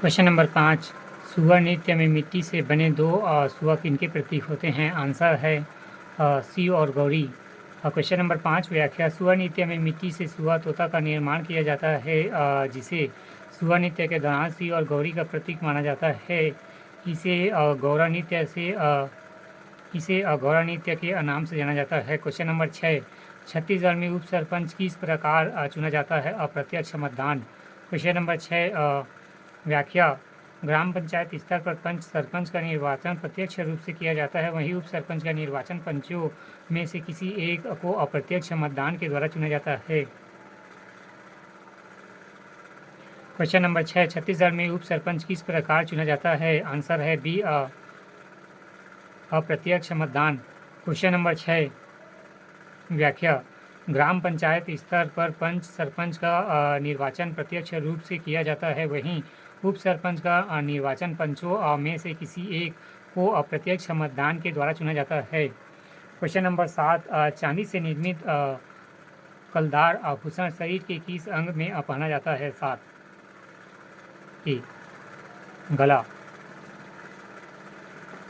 Question number 5, सुअर नृत्य में मिट्टी से बने दो सुअर किनके प्रतीक होते हैं? आंसर है शिव और गौरी। क्वेश्चन नंबर 5, व्याख्या। सुअर नृत्य में मिट्टी से सुआ तोता का निर्माण किया जाता है, जिसे सुअर नृत्य के दौरान शिव और गौरी का प्रतीक माना जाता है। इसे गौरा नृत्य के नाम से जाना जाता है। क्वेश्चन नंबर 6, छत्तीसगढ़ में उप सरपंच किस प्रकार चुना जाता है? अप्रत्यक्ष मतदान। क्वेश्चन नंबर 6, व्याख्या। ग्राम पंचायत स्तर पर पंच सरपंच का निर्वाचन प्रत्यक्ष रूप से किया जाता है, वहीं उप सरपंच का निर्वाचन पंचों में से किसी एक को अप्रत्यक्ष मतदान के द्वारा चुना जाता है। क्वेश्चन नंबर 6, छत्तीसगढ़ में उप सरपंच किस प्रकार चुना जाता है? आंसर है बी, अप्रत्यक्ष मतदान। क्वेश्चन नंबर 6, व्याख्या। ग्राम पंचायत स्तर पर पंच सरपंच का निर्वाचन प्रत्यक्ष रूप से किया जाता है, वहीं उप सरपंच का निर्वाचन पंचों में से किसी एक को अप्रत्यक्ष मतदान के द्वारा चुना जाता है। क्वेश्चन नंबर 7, चांदी से निर्मित कलदार आभूषण शरीर के किस अंग में पहना जाता है? 7 ए, गला।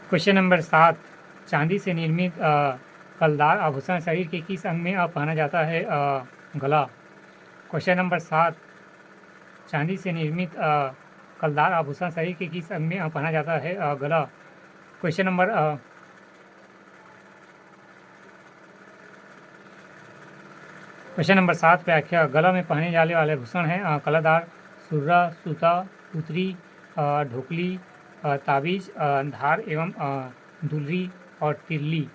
क्वेश्चन नंबर 7, चांदी से निर्मित कलदार आभूषण शरीर के किस अंग में पहना जाता है? गला। क्वेश्चन नंबर 7, चांदी से निर्मित कलदार आभूषण शरीर के किस अंग में पहना जाता है? गला। क्वेश्चन नंबर 7, व्याख्या। गला में पहने जाने वाले आभूषण हैं कलादार, सुर्रा, सूता, पुतरी, ढोकली, ताबीज, धार एवं दुलरी और तिलरी।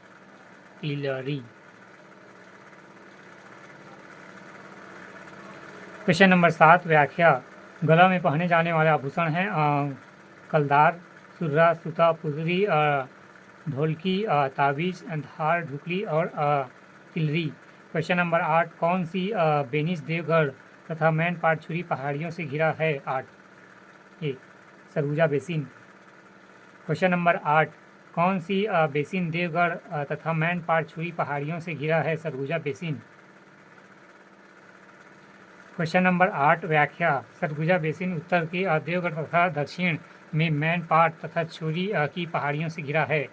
क्वेश्चन नंबर 7, व्याख्या। गला में पहने जाने वाले आभूषण हैं कलदार, सुर्रा, सूता, पुतरी, ढोलकी, ताबीज, धार, ढुकली और तिलरी। क्वेश्चन नंबर 8, कौन सी बेनिस देवगढ़ तथा मैनपाट छुरी पहाड़ियों से घिरा है? 8 ए, सरगुजा बेसिन। क्वेश्चन नंबर 8, कौन सी बेसिन देवगढ़ तथा मैनपाट छुरी पहाड़ियों से घिरा है? सरगुजा बेसिन। क्वेश्चन नंबर 8, व्याख्या। सरगुजा बेसिन उत्तर के देवगढ़ तथा दक्षिण में मैनपाट तथा छुरी की पहाड़ियों से घिरा है।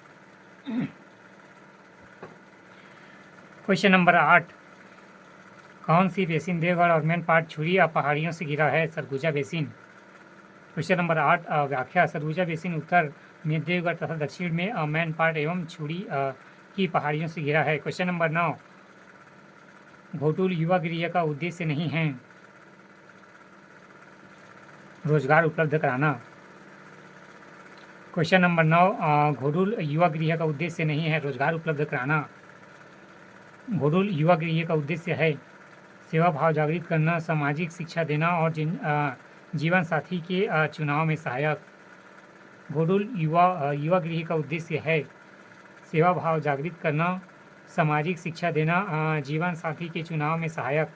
क्वेश्चन नंबर 8, कौन सी बेसिन देवगढ़ और मैनपाट छुरी पहाड़ियों से घिरा है? सरगुजा बेसिन। क्वेश्चन नंबर 8, व्याख्या। सरगुजा बेसिन उत्तर में देवगढ़ तथा दक्षिण में मैनपाट एवं छुरी की पहाड़ियों से घिरा है। क्वेश्चन नंबर 9, घोटुल युवा गृह का उद्देश्य नहीं है? रोजगार उपलब्ध कराना। क्वेश्चन नंबर 9, घोटुल युवा गृह का उद्देश्य नहीं है रोजगार उपलब्ध कराना। घोटुल युवा गृह का उद्देश्य है सेवा भाव जागृत करना, सामाजिक शिक्षा देना और जीवन साथी के चुनाव में सहायक। घोटुल युवा गृह का उद्देश्य है सेवा भाव जागृत करना, सामाजिक शिक्षा देना, जीवन साथी के चुनाव में सहायक।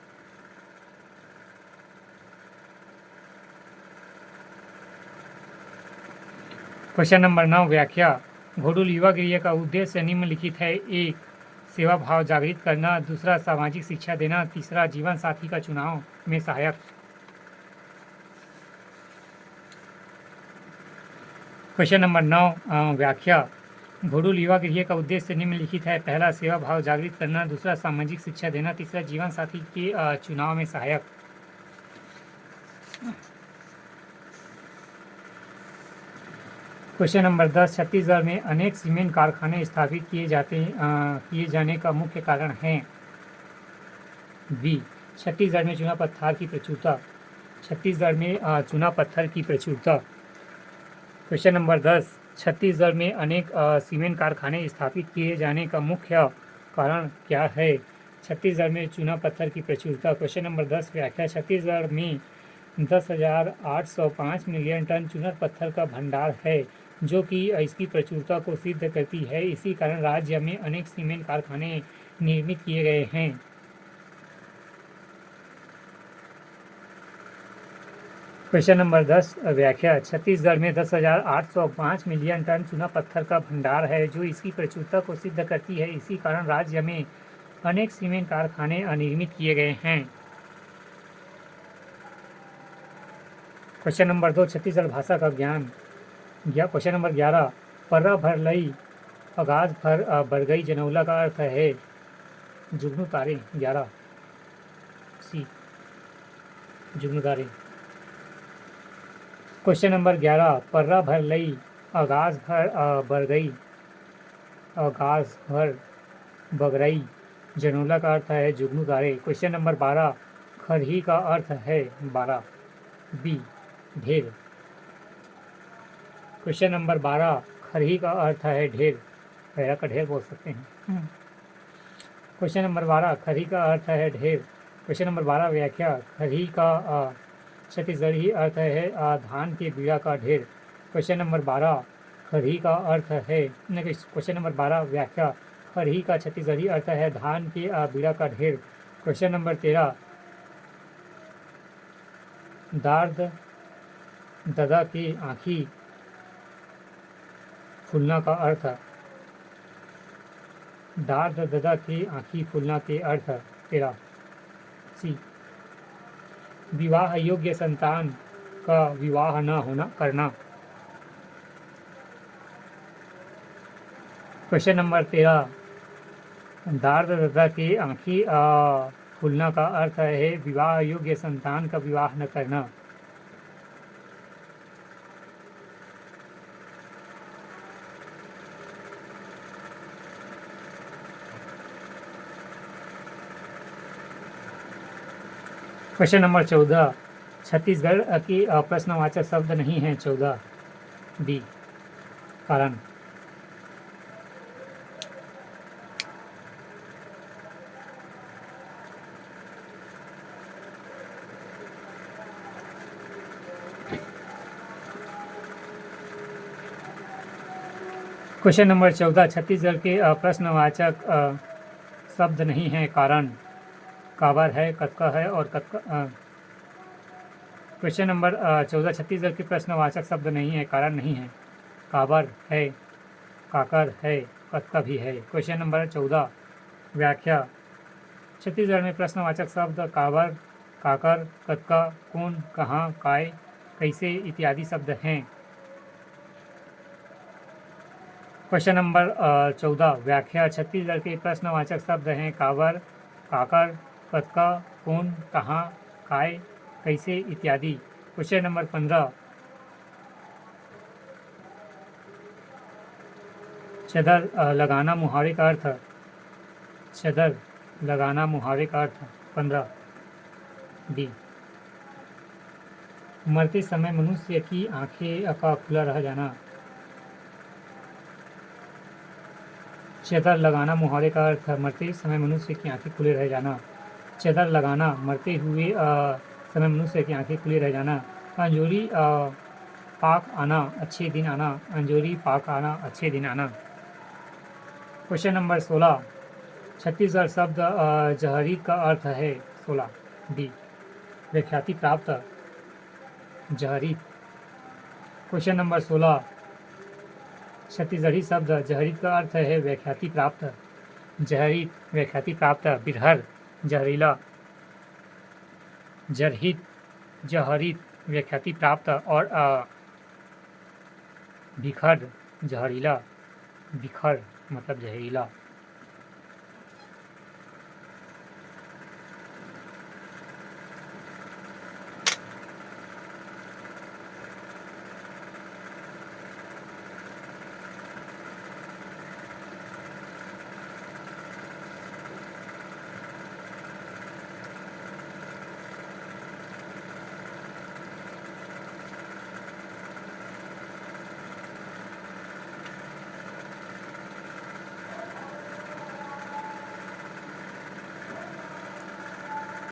क्वेश्चन नंबर 9, व्याख्या। घोटुल युवा गृह का उद्देश्य निम्नलिखित है: 1. सेवा भाव जागृत करना, 2. सामाजिक शिक्षा देना, 3. जीवन साथी का चुनाव में सहायक। क्वेश्चन नंबर 9, व्याख्या। घोटुल युवा गृह का उद्देश्य निम्नलिखित है: 1. सेवा भाव जागृत करना, 2. सामाजिक शिक्षा देना, 3. जीवन साथी के चुनाव में सहायक। क्वेश्चन नंबर 10, छत्तीसगढ़ में अनेक सीमेंट कारखाने स्थापित किए जाने का मुख्य कारण है? बी. छत्तीसगढ़ में चूना पत्थर की प्रचुरता। छत्तीसगढ़ में चूना पत्थर की प्रचुरता। क्वेश्चन नंबर 10, छत्तीसगढ़ में अनेक सीमेंट कारखाने स्थापित किए जाने का मुख्य कारण क्या है? छत्तीसगढ़ में चूना पत्थर की प्रचुरता। क्वेश्चन नंबर 10, व्याख्या। छत्तीसगढ़ में 10,805 मिलियन टन चूना पत्थर का भंडार है, जो कि इसकी प्रचुरता को सिद्ध करती है। इसी कारण राज्य में अनेक सीमेंट कारखाने निर्मित किए गए हैं। क्वेश्चन नंबर 10, व्याख्या। छत्तीसगढ़ में 10,805 मिलियन टन चूना पत्थर का भंडार है, जो इसकी प्रचुरता को सिद्ध करती है। इसी कारण राज्य में अनेक सीमेंट कारखाने निर्मित किए गए हैं। क्वेश्चन नंबर 2 छत्तीसगढ़ भाषा का ज्ञान। क्वेश्चन नंबर 11 पर्रा भर लई आगाज भर बरगई जनौला का अर्थ है जुगनू तारे। 11 सी जुगनू तारे। क्वेश्चन नंबर 11 पर्रा भर लई आगाज भर बरगई आगाज भर बगरई जनौला का अर्थ है जुगनू तारे। क्वेश्चन नंबर 12 खरही का अर्थ है 12 बी ढेर। क्वेश्चन नंबर 12 खरही का अर्थ है ढेर, पैरा का ढेर बोल सकते हैं। क्वेश्चन नंबर 12 खरही का अर्थ है ढेर। क्वेश्चन नंबर 12 व्याख्या खरही का छत्तीसगढ़ी अर्थ है धान के बीड़ा का ढेर। क्वेश्चन नंबर 12 खरही का अर्थ है क्वेश्चन नंबर 12 व्याख्या खरही का छत्तीसगढ़ी अर्थ है धान के बीड़ा का ढेर। क्वेश्चन नंबर 13 दार्द ददा की आँखी फूलना का अर्थ। दार्द ददा की आँखी फूलना के अर्थ 13 सी विवाह योग्य संतान का विवाह न होना करना। क्वेश्चन नंबर 13 दार्द ददा की आँखी फूलना का अर्थ है विवाह योग्य संतान का विवाह न करना। क्वेश्चन नंबर 14 छत्तीसगढ़ की प्रश्नवाचक शब्द नहीं है 14 बी कारण। क्वेश्चन नंबर 14 छत्तीसगढ़ के प्रश्नवाचक शब्द नहीं है कारण काबर है कतका है और कतका। क्वेश्चन नंबर 14 छत्तीसगढ़ के प्रश्नवाचक शब्द नहीं है कारण नहीं है काबर है काकर है कतका भी है। क्वेश्चन नंबर 14 व्याख्या छत्तीसगढ़ में प्रश्नवाचक शब्द काबर काकर कतका कौन कहाँ काय कैसे इत्यादि शब्द हैं। क्वेश्चन नंबर 14 व्याख्या छत्तीसगढ़ के प्रश्नवाचक शब्द हैं काबर काकर कतका कौन कहाँ काय कैसे इत्यादि। क्वेश्चन नंबर 15 चदर लगाना मुहावरे का अर्थ। चदर लगाना मुहावरे का अर्थ 15 डी मरते समय मनुष्य की आंखें का खुला रह जाना। चदर लगाना मुहावरे का अर्थ मरते समय मनुष्य की आंखें खुले रह जाना। चदर लगाना मरते हुए समय मनुष्य की आंखें खुली रह जाना। अंजोरी पाक आना अच्छे दिन आना। अंजोरी पाक आना अच्छे दिन आना। क्वेश्चन नंबर 16 छत्तीसगढ़ शब्द जहरीत का अर्थ है 16 डी व्याख्याति प्राप्त जहरीत। क्वेश्चन नंबर 16 छत्तीसगढ़ी शब्द जहरीत का अर्थ है व्याख्याति प्राप्त। जहरीत व्याख्याति प्राप्त बिरहर जहरीला। जरहित जहरीत व्याख्याति प्राप्त और बिखर जहरीला। बिखर मतलब जहरीला।